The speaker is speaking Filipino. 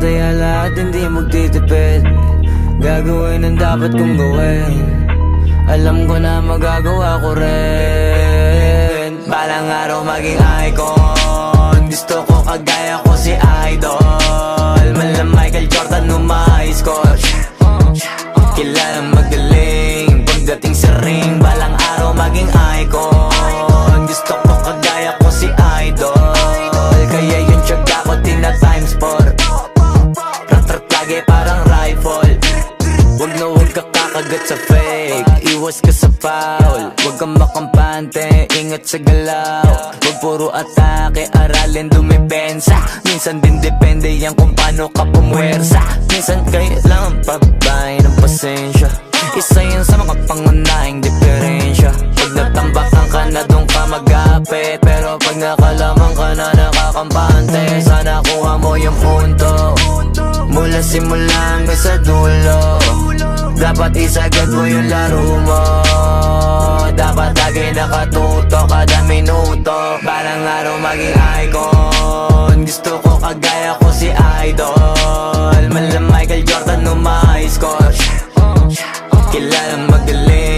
Tataya lahat, hindi magtitipid. Gagawin ang dapat kong gawin. Alam ko na magagawa ko rin. Balang araw maging icon. Gusto ko kagaya ko si Idol. Mala Michael Jordan nung ma-high score. Kilalang magaling pagdating sa ring. Balang araw maging icon. Gusto ko kagaya ko si Idol. Kaya yung tiyaga ko tina-times 4. Rat-rat lagi parang rifle. Wag na wag ka kakagat sa fake. Iwas ka sa foul. Wag kang makampante, ingat sa galaw. Wag puro atake, aralin dumipensa. Minsan din depende yan kung paano ka pumwersa. Minsan kailangan pabay ng pasensya. Isa yan sa mga pangunahing diferensya. Pag natambakan ka na doon ka mag-apit. Pero pag nakalaman ka na nakakampante, sana kuha mo yung punto. Mula simula hanggang sa dulo. Dapat isagad mo yung laro mo. Dapat lagi nakatuto kada minuto. Balang araw maging icon. Gusto ko kagaya ko si Idol. Mala Michael Jordan nung ma-high score. Kilalang magaling